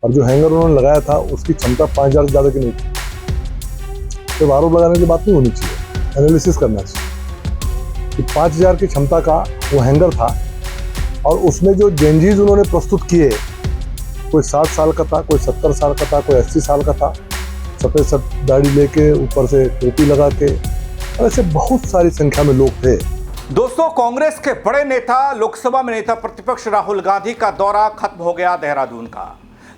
और जो हैंगर उन्होंने लगाया था उसकी क्षमता 5000 से ज़्यादा की नहीं थी। तो आरोप लगाने की बात नहीं होनी चाहिए, एनालिसिस करना चाहिए कि 5000 की क्षमता का वो हैंगर था और उसमें जो जेनजीज उन्होंने प्रस्तुत किए, कोई 60 साल का था, कोई 70 साल का था, कोई 80 साल का था, सफ़ेद सब दाढ़ी लेके ऊपर से टोपी लगा के, और ऐसे बहुत सारी संख्या में लोग थे। दोस्तों, कांग्रेस के बड़े नेता, लोकसभा में नेता प्रतिपक्ष राहुल गांधी का दौरा खत्म हो गया देहरादून का,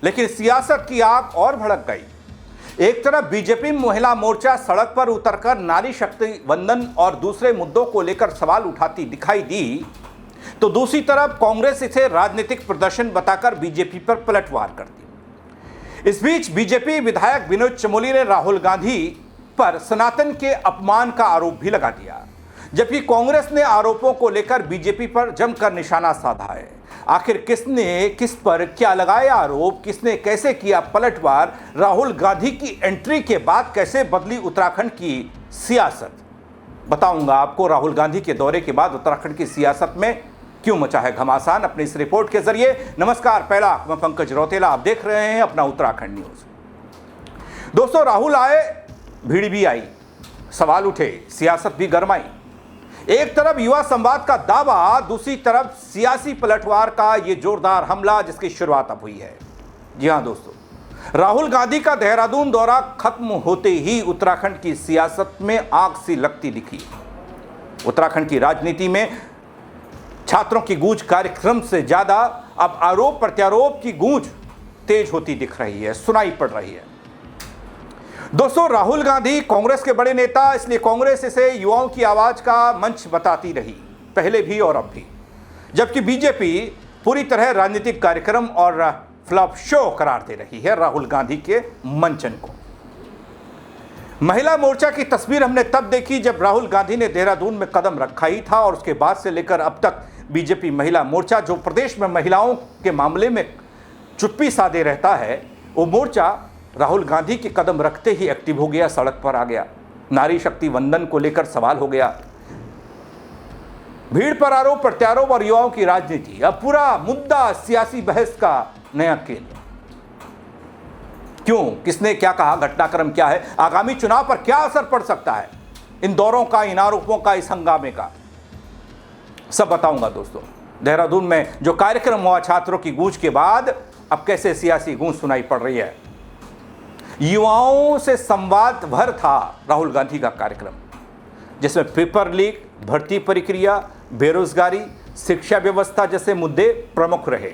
लेकिन सियासत की आग और भड़क गई। एक तरफ बीजेपी महिला मोर्चा सड़क पर उतरकर नारी शक्ति वंदन और दूसरे मुद्दों को लेकर सवाल उठाती दिखाई दी, तो दूसरी तरफ कांग्रेस इसे राजनीतिक प्रदर्शन बताकर बीजेपी पर पलटवार कर दी। इस बीच बीजेपी विधायक विनोद चमोली ने राहुल गांधी पर सनातन के अपमान का आरोप भी लगा दिया, जबकि कांग्रेस ने आरोपों को लेकर बीजेपी पर जमकर निशाना साधा है। आखिर किसने किस पर क्या लगाया आरोप, किसने कैसे किया पलटवार, राहुल गांधी की एंट्री के बाद कैसे बदली उत्तराखंड की सियासत, बताऊंगा आपको। राहुल गांधी के दौरे के बाद उत्तराखंड की सियासत में क्यों मचा है घमासान, अपनी इस रिपोर्ट के जरिए। नमस्कार, पहला मैं पंकज रौतेला, आप देख रहे हैं अपना उत्तराखंड न्यूज। दोस्तों, राहुल आए, भीड़ भी आई, सवाल उठे, सियासत भी गरमाई। एक तरफ युवा संवाद का दावा, दूसरी तरफ सियासी पलटवार का यह जोरदार हमला जिसकी शुरुआत अब हुई है। जी हां दोस्तों, राहुल गांधी का देहरादून दौरा खत्म होते ही उत्तराखंड की सियासत में आग सी लगती दिखी। उत्तराखंड की राजनीति में छात्रों की गूंज कार्यक्रम से ज्यादा अब आरोप प्रत्यारोप की गूंज तेज होती दिख रही है, सुनाई पड़ रही है। दोस्तों, राहुल गांधी कांग्रेस के बड़े नेता, इसलिए कांग्रेस इसे युवाओं की आवाज का मंच बताती रही, पहले भी और अब भी, जबकि बीजेपी पूरी तरह राजनीतिक कार्यक्रम और फ्लॉप शो करार दे रही है राहुल गांधी के मंचन को। महिला मोर्चा की तस्वीर हमने तब देखी जब राहुल गांधी ने देहरादून में कदम रखा ही था, और उसके बाद से लेकर अब तक बीजेपी महिला मोर्चा, जो प्रदेश में महिलाओं के मामले में चुप्पी साधे रहता है, वो मोर्चा राहुल गांधी के कदम रखते ही एक्टिव हो गया, सड़क पर आ गया। नारी शक्ति वंदन को लेकर सवाल हो गया, भीड़ पर आरोप प्रत्यारोप और युवाओं की राजनीति, अब पूरा मुद्दा सियासी बहस का नया केंद्र। क्यों, किसने क्या कहा, घटनाक्रम क्या है, आगामी चुनाव पर क्या असर पड़ सकता है, इन दौरों का, इन आरोपों का, इस हंगामे का, सब बताऊंगा दोस्तों। देहरादून में जो कार्यक्रम हुआ छात्रों की गूंज के बाद, अब कैसे सियासी गूंज सुनाई पड़ रही है। युवाओं से संवाद भर था राहुल गांधी का कार्यक्रम, जिसमें पेपर लीक, भर्ती प्रक्रिया, बेरोजगारी, शिक्षा व्यवस्था जैसे मुद्दे प्रमुख रहे।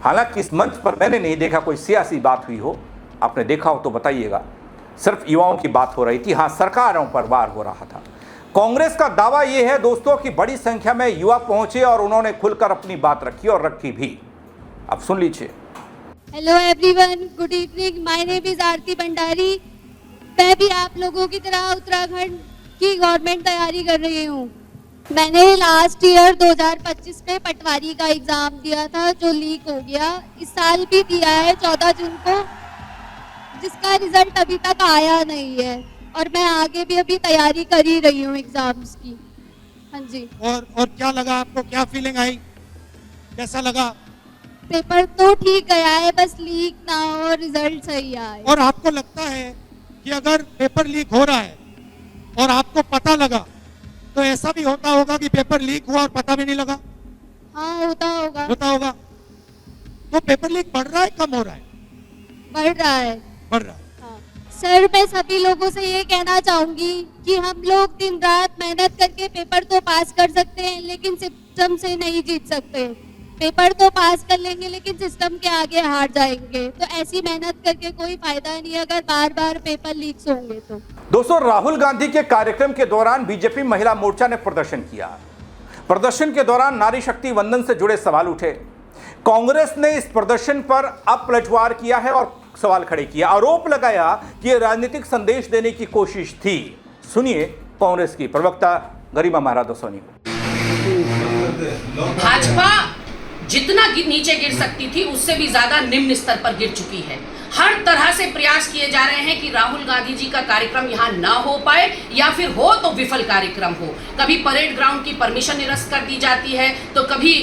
हालांकि इस मंच पर मैंने नहीं देखा कोई सियासी बात हुई हो, आपने देखा हो तो बताइएगा। सिर्फ युवाओं की बात हो रही थी, हाँ, सरकारों पर वार हो रहा था। कांग्रेस का दावा यह है दोस्तों कि बड़ी संख्या में युवा पहुंचे और उन्होंने खुलकर अपनी बात रखी और रखी भी। अब सुन लीजिए। Hello everyone, good evening, my name is Aarti Bhandari. मैं भी आप लोगों की तरह उत्तराखंड की गवर्नमेंट तैयारी कर रही हूँ। मैंने लास्ट ईयर 2025 में पटवारी का एग्जाम दिया था जो लीक हो गया। इस साल भी दिया है 14 जून को, जिसका रिजल्ट अभी तक आया नहीं है, और मैं आगे भी अभी तैयारी कर ही रही हूँ एग्जाम्स की। हाँ जी। और क्या लगा आपको, क्या फीलिंग आई, कैसा लगा? पेपर तो ठीक गया है, बस लीक ना हो, रिजल्ट सही आए। और आपको लगता है कि अगर पेपर लीक हो रहा है और आपको पता लगा, तो ऐसा भी होता होगा कि पेपर लीक हुआ और पता भी नहीं लगा? हाँ, होता होगा। होता होगा। तो पेपर लीक बढ़ रहा है, कम हो रहा है? बढ़ रहा है। बढ़ रहा है। हाँ। सर, मैं सभी लोगों से ये कहना चाहूंगी कि हम लोग दिन रात मेहनत करके पेपर तो पास कर सकते हैं, लेकिन सिस्टम से नहीं जीत सकते। पेपर तो पास कर लेंगे लेकिन सिस्टम के आगे हार जाएंगे, तो ऐसी मेहनत करके कोई फायदा नहीं अगर बार बार पेपर लीक्स होंगे तो। दोस्तों, राहुल गांधी के कार्यक्रम के दौरान बीजेपी महिला मोर्चा ने प्रदर्शन किया। प्रदर्शन के दौरान नारी शक्ति वंदन से जुड़े सवाल उठे। कांग्रेस ने इस प्रदर्शन पर अब पलटवार किया है और सवाल खड़े किया, आरोप लगाया कि यह राजनीतिक संदेश देने की कोशिश थी। सुनिए कांग्रेस की प्रवक्ता गरिमा महाराज सोनी को। भाजपा जितना नीचे गिर सकती थी उससे भी ज्यादा निम्न स्तर पर गिर चुकी है। हर तरह से प्रयास किए जा रहे हैं कि राहुल गांधी जी का कार्यक्रम यहाँ ना हो पाए, या फिर हो तो विफल कार्यक्रम हो। कभी परेड ग्राउंड की परमिशन निरस्त कर दी जाती है, तो कभी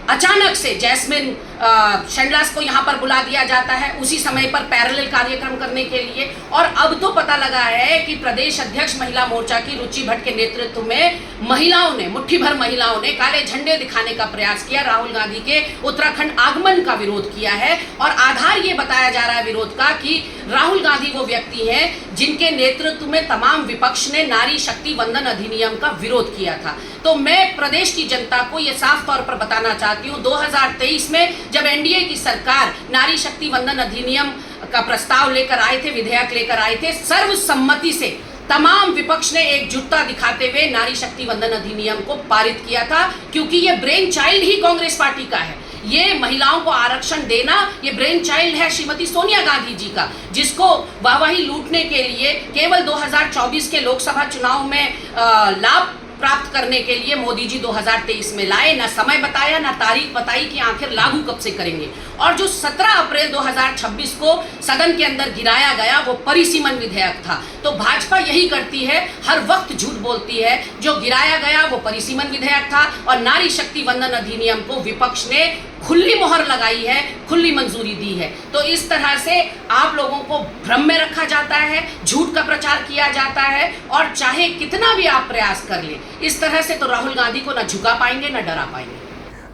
अचानक से जैस्मिन शंडलास को यहाँ पर बुला दिया जाता है उसी समय पर पैरेलल कार्यक्रम करने के लिए। और अब तो पता लगा है कि प्रदेश अध्यक्ष महिला मोर्चा की रुचि भट्ट के नेतृत्व में महिलाओं ने, मुट्ठी भर महिलाओं ने काले झंडे दिखाने का प्रयास किया, राहुल गांधी के उत्तराखंड आगमन का विरोध किया है। और आधार ये बताया जा रहा है विरोध का कि राहुल गांधी वो व्यक्ति हैं जिनके नेतृत्व में तमाम विपक्ष ने नारी शक्ति वंदन अधिनियम का विरोध किया था। तो मैं प्रदेश की जनता को ये साफ तौर पर बताना चाहती हूँ, 2023 में जब एनडीए की सरकार नारी शक्ति वंदन अधिनियम का प्रस्ताव लेकर आए थे, विधेयक लेकर आए थे, सर्वसम्मति से तमाम विपक्ष ने एकजुटता दिखाते हुए नारी शक्ति वंदन अधिनियम को पारित किया था, क्योंकि ये ब्रेन चाइल्ड ही कांग्रेस पार्टी का है। ये महिलाओं को आरक्षण देना ये ब्रेन चाइल्ड है श्रीमती सोनिया गांधी जी का, जिसको वाहवाही लूटने के लिए केवल 2024 के लोकसभा चुनाव में लाभ प्राप्त करने के लिए मोदी जी 2023 में लाए। ना समय बताया, ना तारीख बताई कि आखिर लागू कब से करेंगे। और जो 17 अप्रैल 2026 को सदन के अंदर गिराया गया वो परिसीमन विधेयक था। तो भाजपा यही करती है, हर वक्त झूठ बोलती है। जो गिराया गया वो परिसीमन विधेयक था और नारी शक्ति वंदन अधिनियम को विपक्ष ने खुली मोहर लगाई है, खुली मंजूरी दी है। तो इस तरह से आप लोगों को भ्रम में रखा जाता है, झूठ का प्रचार किया जाता है, और चाहे कितना भी आप प्रयास कर लें, इस तरह से तो राहुल गांधी को न झुका पाएंगे न डरा पाएंगे।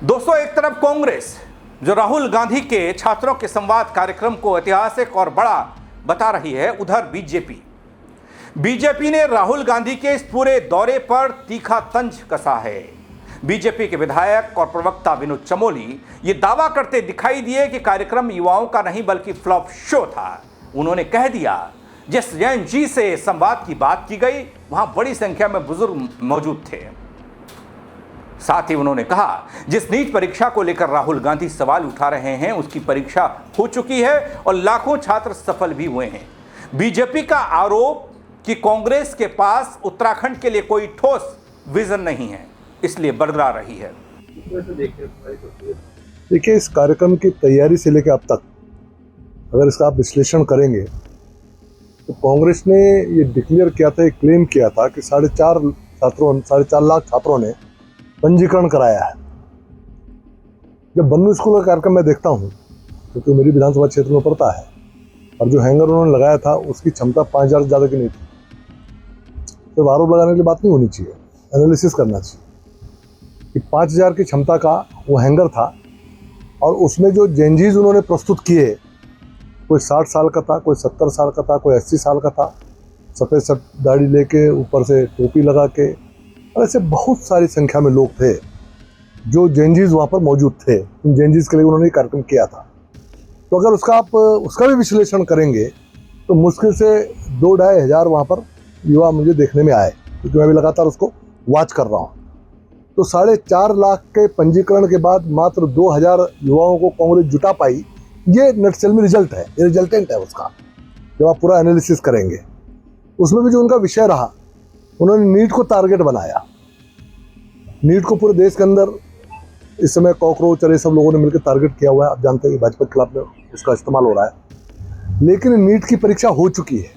दोस्तों, एक तरफ कांग्रेस जो राहुल गांधी के छात्रों के संवाद कार्यक्रम को ऐतिहासिक और बड़ा बता रही है, उधर बीजेपी ने राहुल गांधी के इस पूरे दौरे पर तीखा तंज कसा है। बीजेपी के विधायक और प्रवक्ता विनोद चमोली ये दावा करते दिखाई दिए कि कार्यक्रम युवाओं का नहीं बल्कि फ्लॉप शो था। उन्होंने कह दिया जिस जैन जी से संवाद की बात की गई वहां बड़ी संख्या में बुजुर्ग मौजूद थे। साथ ही उन्होंने कहा जिस नीट परीक्षा को लेकर राहुल गांधी सवाल उठा रहे हैं उसकी परीक्षा हो चुकी है और लाखों छात्र सफल भी हुए हैं। बीजेपी का आरोप कि कांग्रेस के पास उत्तराखंड के लिए कोई ठोस विजन नहीं है, इसलिए बरकरा रही है। देखिए, इस कार्यक्रम की तैयारी से लेकर अब तक अगर इसका आप विश्लेषण करेंगे तो कांग्रेस ने ये डिक्लेयर किया था, एक क्लेम किया था कि 4.5 लाख छात्रों ने पंजीकरण कराया है। जब बन्नू स्कूल का कार्यक्रम मैं देखता हूँ, क्योंकि मेरी विधानसभा क्षेत्र में पड़ता है, और जो हैंगर उन्होंने लगाया था उसकी क्षमता 5000 से ज़्यादा की नहीं थी। तो आरोप लगाने की बात नहीं होनी चाहिए, एनालिसिस करना चाहिए कि 5000 की क्षमता का वो हैंगर था, और उसमें जो जेनजीज उन्होंने प्रस्तुत किए, कोई 60 साल का था, कोई 70 साल का था, कोई 80 साल का था, सफ़ेद दाढ़ी लेके ऊपर से टोपी लगा के, और ऐसे बहुत सारी संख्या में लोग थे जो जेनजीज वहाँ पर मौजूद थे। उन जेनजीज के लिए उन्होंने कार्यक्रम किया था। तो अगर उसका भी विश्लेषण करेंगे तो मुश्किल से 2-2.5 हज़ार वहाँ पर युवा मुझे देखने में आए, क्योंकि मैं भी लगातार उसको वॉच कर रहा हूँ। तो 4.5 लाख के पंजीकरण के बाद मात्र 2000 युवाओं को कांग्रेस जुटा पाई, ये नटसेल में रिजल्ट है, ये रिजल्टेंट है उसका। जब आप पूरा एनालिसिस करेंगे, उसमें भी जो उनका विषय रहा, उन्होंने नीट को टारगेट बनाया। नीट को पूरे देश के अंदर इस समय कॉकरोच और ये सब लोगों ने मिलकर टारगेट किया हुआ है। आप जानते हैं कि भाजपा के खिलाफ में उसका इस्तेमाल हो रहा है। लेकिन नीट की परीक्षा हो चुकी है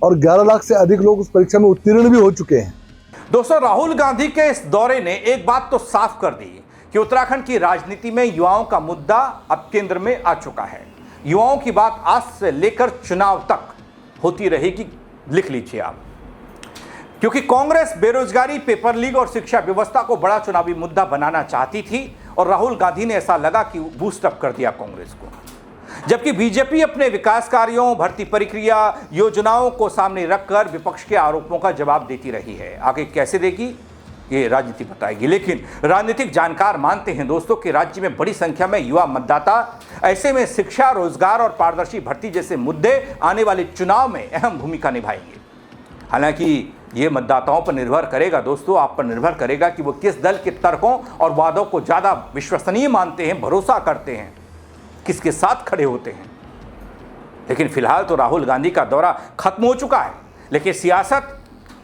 और 11 लाख से अधिक लोग उस परीक्षा में उत्तीर्ण भी हो चुके हैं। दोस्तों, राहुल गांधी के इस दौरे ने एक बात तो साफ कर दी कि उत्तराखंड की राजनीति में युवाओं का मुद्दा अब केंद्र में आ चुका है। युवाओं की बात आज से लेकर चुनाव तक होती रहेगी, लिख लीजिए आप, क्योंकि कांग्रेस बेरोजगारी, पेपर लीक और शिक्षा व्यवस्था को बड़ा चुनावी मुद्दा बनाना चाहती थी और राहुल गांधी ने ऐसा लगा कि बूस्ट अप कर दिया कांग्रेस को। जबकि बीजेपी अपने विकास कार्यों, भर्ती प्रक्रिया, योजनाओं को सामने रखकर विपक्ष के आरोपों का जवाब देती रही है। आगे कैसे देगी ये राजनीति बताएगी। लेकिन राजनीतिक जानकार मानते हैं दोस्तों कि राज्य में बड़ी संख्या में युवा मतदाता, ऐसे में शिक्षा, रोजगार और पारदर्शी भर्ती जैसे मुद्दे आने वाले चुनाव में अहम भूमिका निभाएंगे। हालांकि ये मतदाताओं पर निर्भर करेगा दोस्तों, आप पर निर्भर करेगा कि वो किस दल के तर्कों और वादों को ज़्यादा विश्वसनीय मानते हैं, भरोसा करते हैं, किसके साथ खड़े होते हैं। लेकिन फिलहाल तो राहुल गांधी का दौरा खत्म हो चुका है, लेकिन सियासत,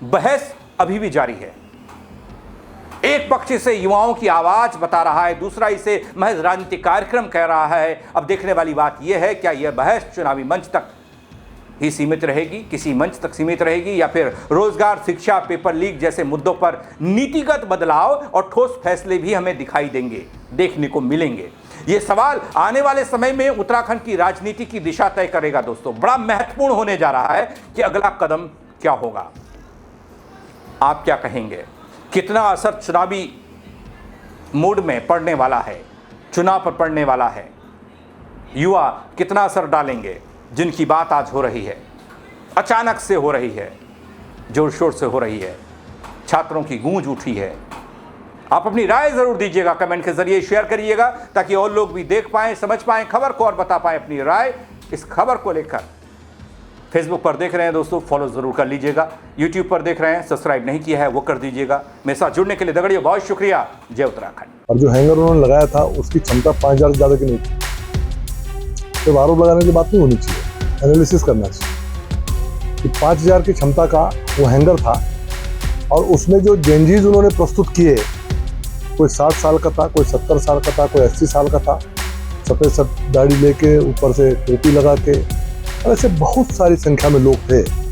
बहस अभी भी जारी है। एक पक्ष इसे युवाओं की आवाज बता रहा है, दूसरा इसे महज राजनीतिक कार्यक्रम कह रहा है। अब देखने वाली बात यह है, क्या यह बहस चुनावी मंच तक ही सीमित रहेगी, किसी मंच तक सीमित रहेगी, या फिर रोजगार, शिक्षा, पेपर लीक जैसे मुद्दों पर नीतिगत बदलाव और ठोस फैसले भी हमें दिखाई देंगे, देखने को मिलेंगे। ये सवाल आने वाले समय में उत्तराखंड की राजनीति की दिशा तय करेगा दोस्तों। बड़ा महत्वपूर्ण होने जा रहा है कि अगला कदम क्या होगा। आप क्या कहेंगे? कितना असर चुनावी मूड में पड़ने वाला है, चुनाव पर पड़ने वाला है? युवा कितना असर डालेंगे? जिनकी बात आज हो रही है, अचानक से हो रही है, जोर शोर से हो रही है, छात्रों की गूंज उठी है। आप अपनी राय जरूर दीजिएगा, कमेंट के जरिए शेयर करिएगा ताकि और लोग भी देख पाएं, समझ पाएं खबर को और बता पाएं अपनी राय इस खबर को लेकर। फेसबुक पर देख रहे हैं दोस्तों, फॉलो जरूर कर लीजिएगा। यूट्यूब पर देख रहे हैं, सब्सक्राइब नहीं किया है वो कर दीजिएगा। मेरे साथ जुड़ने के लिए दगड़ियों बहुत शुक्रिया। जय उत्तराखंड। और जो हैंगर उन्होंने लगाया था उसकी क्षमता 5000 से ज़्यादा की नहीं थी। तो आरोप लगाने की बात नहीं होनी चाहिए, एनालिसिस करना चाहिए कि 5000 की क्षमता का वो हैंगर था और उसमें जो जेनजीज उन्होंने प्रस्तुत किए, कोई 60 साल का था, कोई 70 साल का था, कोई 80 साल का था, सफ़ेद दाढ़ी लेके ऊपर से टोपी लगा के, और ऐसे बहुत सारी संख्या में लोग थे।